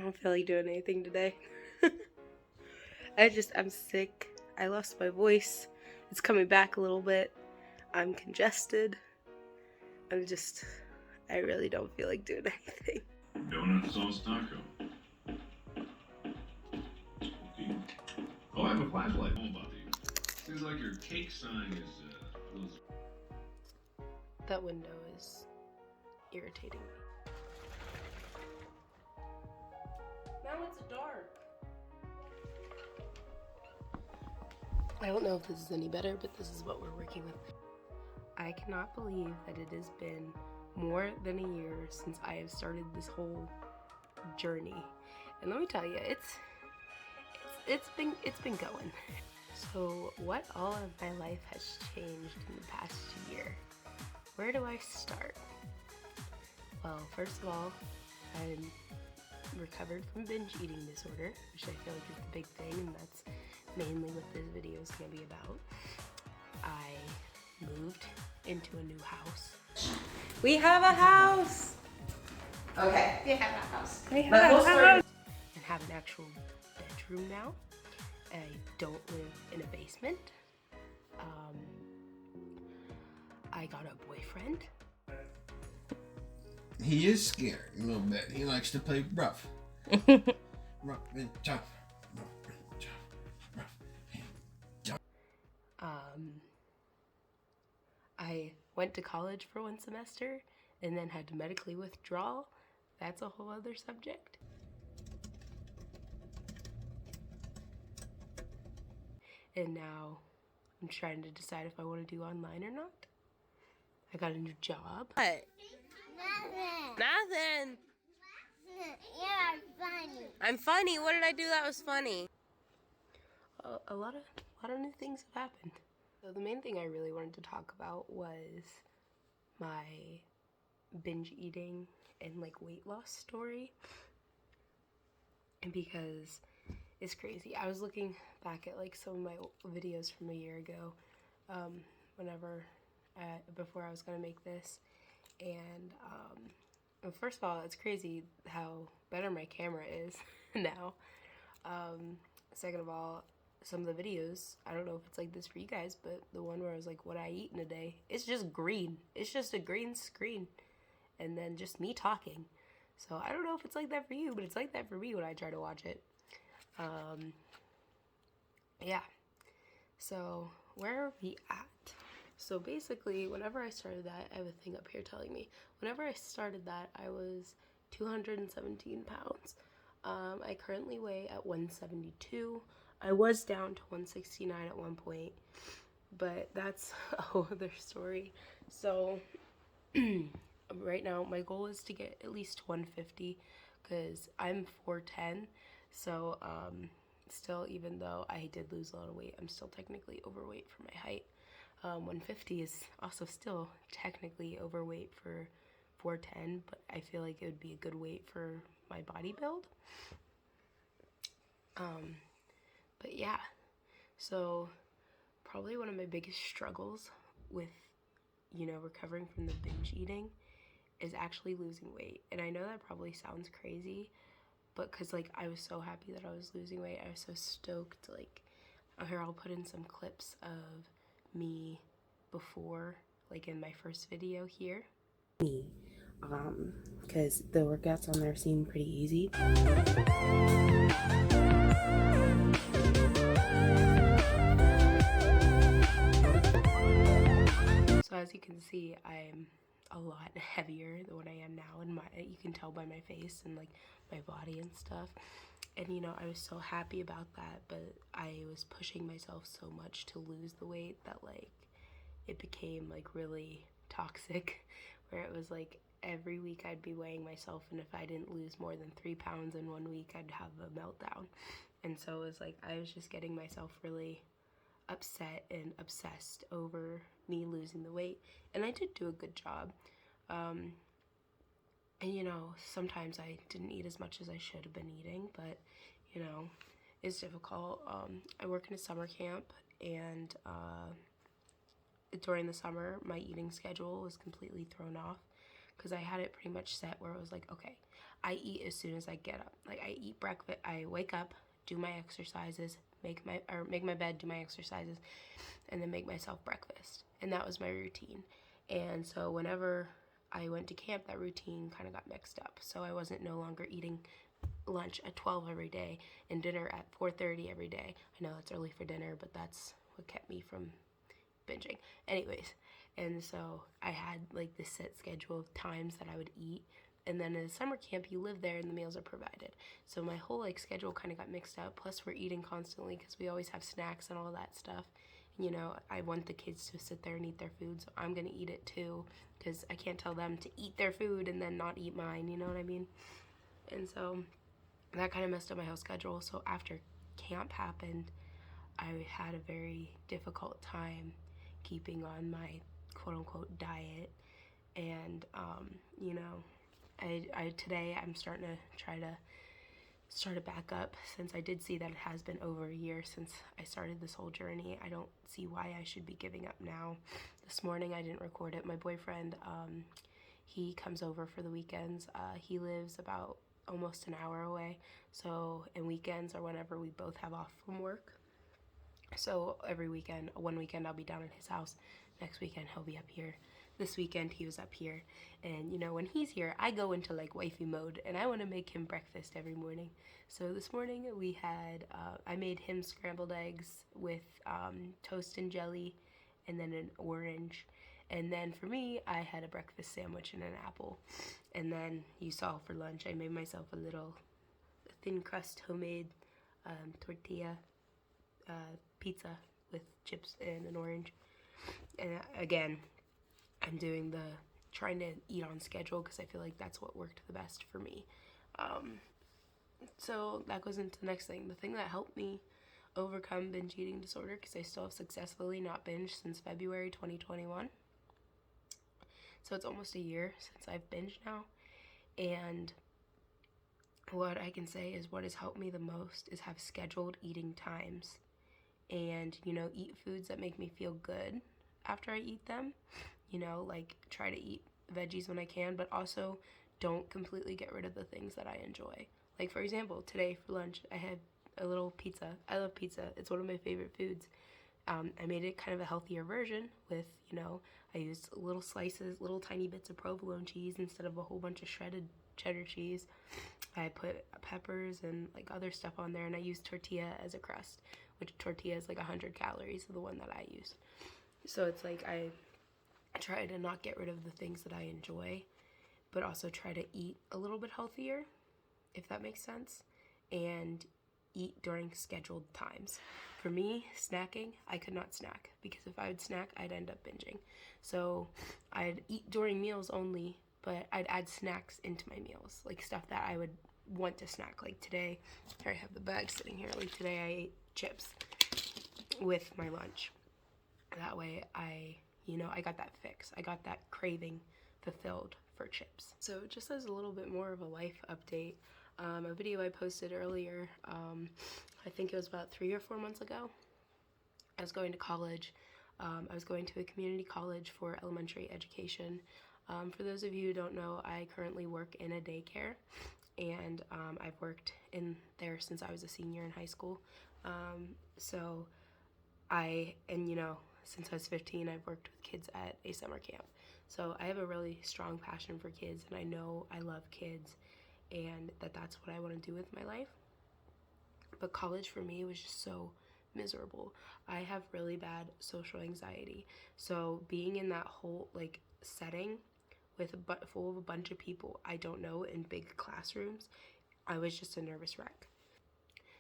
don't feel like doing anything today. I'm sick. I lost my voice. It's coming back a little bit. I'm congested. I really don't feel like doing anything. Donut sauce taco. Okay. Oh, I have a flashlight. All about you. Seems like your cake sign is That window is irritating me. Now it's dark. I don't know if this is any better, but this is what we're working with. I cannot believe that it has been more than a year since I have started this whole journey. And let me tell you, it's been going. So what all of my life has changed in the past year? Where do I start? Well, first of all, I'm recovered from binge eating disorder, which I feel like is the big thing, and that's mainly what this video is going to be about. I moved into a new house. We have a house! Okay, we have a house. We have a house! And have an actual bedroom now. I don't live in a basement. I got a boyfriend. He is scared a little bit. He likes to play rough. Rough and tough. Rough and tough. Rough and tough. I went to college for one semester and then had to medically withdraw. That's a whole other subject. And now I'm trying to decide if I want to do online or not. I got a new job. What? Nothing. You're funny. I'm funny. What did I do that was funny? A lot of new things have happened. So the main thing I really wanted to talk about was my binge eating and like weight loss story. And because it's crazy. I was looking back at like some of my videos from a year ago, before I was gonna make this, and first of all, it's crazy how better my camera is now. Second of all, some of the videos, I don't know if it's like this for you guys, but the one where I was like, what I eat in a day, it's just green. It's just a green screen, and then just me talking. So I don't know if it's like that for you, but it's like that for me when I try to watch it. Yeah. So where are we at? So basically, whenever I started that, I have a thing up here telling me, whenever I started that, I was 217 pounds. I currently weigh at 172. I was down to 169 at one point, but that's a whole other story. So right now, my goal is to get at least 150, because I'm 4'10", so still, even though I did lose a lot of weight, I'm still technically overweight for my height. 150 is also still technically overweight for 4'10", but I feel like it would be a good weight for my body build. But yeah, so probably one of my biggest struggles with, recovering from the binge eating is actually losing weight. And I know that probably sounds crazy, but because, like, I was so happy that I was losing weight. I was so stoked. Like, here, I'll put in some clips of me before, like, in my first video here. Me, because the workouts on there seem pretty easy. So as you can see, I'm a lot heavier than what I am now, and you can tell by my face and like my body and stuff. And I was so happy about that, but I was pushing myself so much to lose the weight that like it became like really toxic, where it was like every week I'd be weighing myself, and if I didn't lose more than 3 pounds in 1 week, I'd have a meltdown. And so it was like I was just getting myself really upset and obsessed over me losing the weight, and I did do a good job. And sometimes I didn't eat as much as I should have been eating, but it's difficult. I work in a summer camp, and during the summer my eating schedule was completely thrown off because I had it pretty much set where it was like, okay, I eat as soon as I get up. Like, I eat breakfast, I wake up, do my exercises, make my bed, do my exercises, and then make myself breakfast. And that was my routine. And so whenever I went to camp, that routine kind of got mixed up. So I wasn't no longer eating lunch at 12 every day and dinner at 4:30 every day. I know it's early for dinner, but that's what kept me from binging. Anyways, and so I had like this set schedule of times that I would eat. And then in the summer camp, you live there and the meals are provided. So my whole like schedule kind of got mixed up. Plus we're eating constantly because we always have snacks and all that stuff. You know, I want the kids to sit there and eat their food, so I'm gonna eat it too, because I can't tell them to eat their food and then not eat mine, you know what I mean? And so that kind of messed up my whole schedule. So after camp happened, I had a very difficult time keeping on my quote-unquote diet. And you know, today I'm starting to try to start it back up, since I did see that it has been over a year since I started this whole journey. I don't see why I should be giving up now. This morning I didn't record it. My boyfriend, he comes over for the weekends. He lives about almost an hour away, so and weekends are whenever we both have off from work. So every weekend, one weekend I'll be down at his house, next weekend he'll be up here. This weekend he was up here, and you know, when he's here I go into like wifey mode and I want to make him breakfast every morning. So this morning we had I made him scrambled eggs with toast and jelly and then an orange, and then for me I had a breakfast sandwich and an apple. And then you saw for lunch I made myself a little thin crust homemade tortilla pizza with chips and an orange. And again, I'm doing trying to eat on schedule because I feel like that's what worked the best for me. So that goes into the next thing. The thing that helped me overcome binge eating disorder, because I still have successfully not binged since February 2021. So it's almost a year since I've binged now. And what I can say is what has helped me the most is have scheduled eating times. And, you know, eat foods that make me feel good after I eat them. You know, like try to eat veggies when I can, but also don't completely get rid of the things that I enjoy. Like, for example, today for lunch, I had a little pizza. I love pizza. It's one of my favorite foods. I made it kind of a healthier version with, you know, I used little slices, little tiny bits of provolone cheese instead of a whole bunch of shredded cheddar cheese. I put peppers and like other stuff on there, and I used tortilla as a crust, which tortilla is like 100 calories, the one that I use. So it's like I try to not get rid of the things that I enjoy, but also try to eat a little bit healthier, if that makes sense, and eat during scheduled times. For me, snacking, I could not snack, because if I would snack, I'd end up binging. So I'd eat during meals only, but I'd add snacks into my meals, like stuff that I would want to snack. Like today, here I have the bag sitting here, like today I ate chips with my lunch. That way I got that fix. I got that craving fulfilled for chips. So just as a little bit more of a life update, a video I posted earlier, I think it was about 3 or 4 months ago. I was going to college. I was going to a community college for elementary education. For those of you who don't know, I currently work in a daycare, and I've worked in there since I was a senior in high school. Since I was 15, I've worked with kids at a summer camp. So I have a really strong passion for kids, and I know I love kids, and that's what I want to do with my life. But college for me was just so miserable. I have really bad social anxiety. So being in that whole like setting with full of a bunch of people I don't know in big classrooms, I was just a nervous wreck.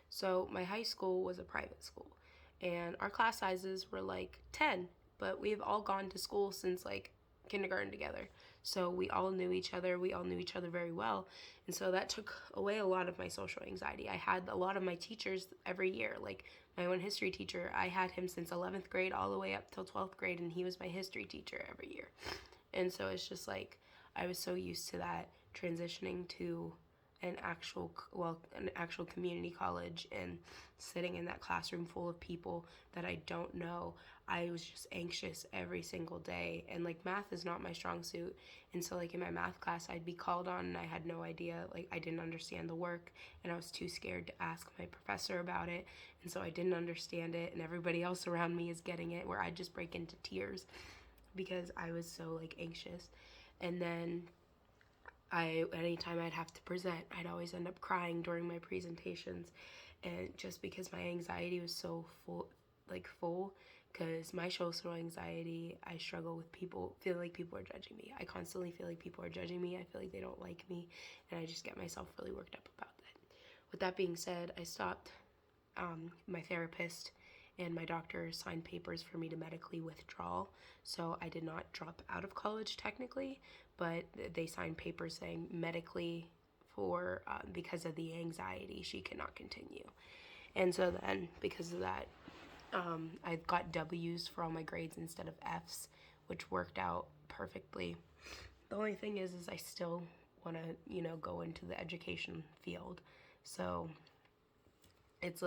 So my high school was a private school, and our class sizes were like 10, but we've all gone to school since like kindergarten together. So we all knew each other. We all knew each other very well. And so that took away a lot of my social anxiety. I had a lot of my teachers every year. Like my own history teacher, I had him since 11th grade all the way up till 12th grade, and he was my history teacher every year. And so it's just like I was so used to that, transitioning to an actual community college and sitting in that classroom full of people that I don't know, I was just anxious every single day. And like math is not my strong suit, and so like in my math class I'd be called on and I had no idea, like I didn't understand the work and I was too scared to ask my professor about it, and so I didn't understand it, and everybody else around me is getting it, where I'd just break into tears because I was so like anxious. And then anytime I'd have to present, I'd always end up crying during my presentations, and just because my anxiety was so full, because my social anxiety, I struggle with feel like people are judging me. I constantly feel like people are judging me. I feel like they don't like me, and I just get myself really worked up about that. With that being said, I stopped. My therapist and my doctor signed papers for me to medically withdraw, so I did not drop out of college technically, but they signed papers saying medically for because of the anxiety she cannot continue. And so then because of that, I got W's for all my grades instead of F's, which worked out perfectly. The only thing is I still want to go into the education field, so it's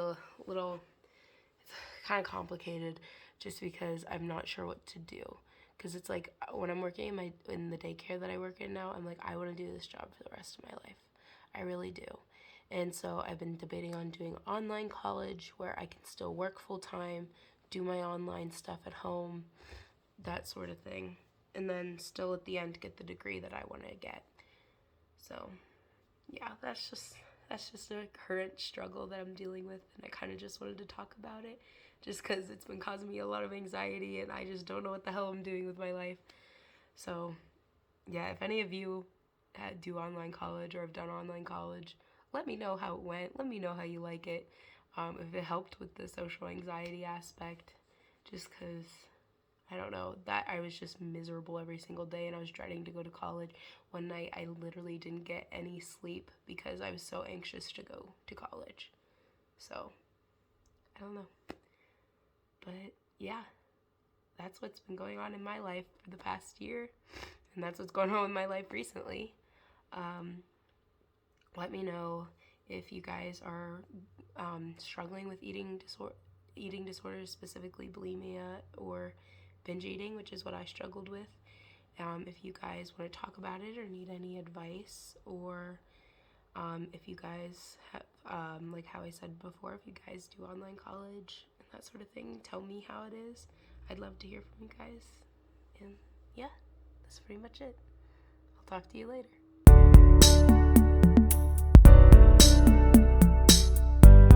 kind of complicated just because I'm not sure what to do. Because it's like when I'm working in the daycare that I work in now, I'm like, I want to do this job for the rest of my life. I really do. And so I've been debating on doing online college where I can still work full time, do my online stuff at home, that sort of thing. And then still at the end get the degree that I want to get. So yeah, that's just a current struggle that I'm dealing with, and I kind of just wanted to talk about it just because it's been causing me a lot of anxiety and I just don't know what the hell I'm doing with my life. So yeah, if any of you do online college or have done online college, let me know how it went. Let me know how you like it. If it helped with the social anxiety aspect, just because I don't know, that I was just miserable every single day and I was dreading to go to college. One night I literally didn't get any sleep because I was so anxious to go to college. So, I don't know. But yeah, that's what's been going on in my life for the past year, and that's what's going on with my life recently. Let me know if you guys are struggling with eating disorders, specifically bulimia or binge eating, which is what I struggled with. If you guys want to talk about it or need any advice, or if you guys have, like how I said before, if you guys do online college and that sort of thing, tell me how it is. I'd love to hear from you guys. And yeah, that's pretty much it. I'll talk to you later.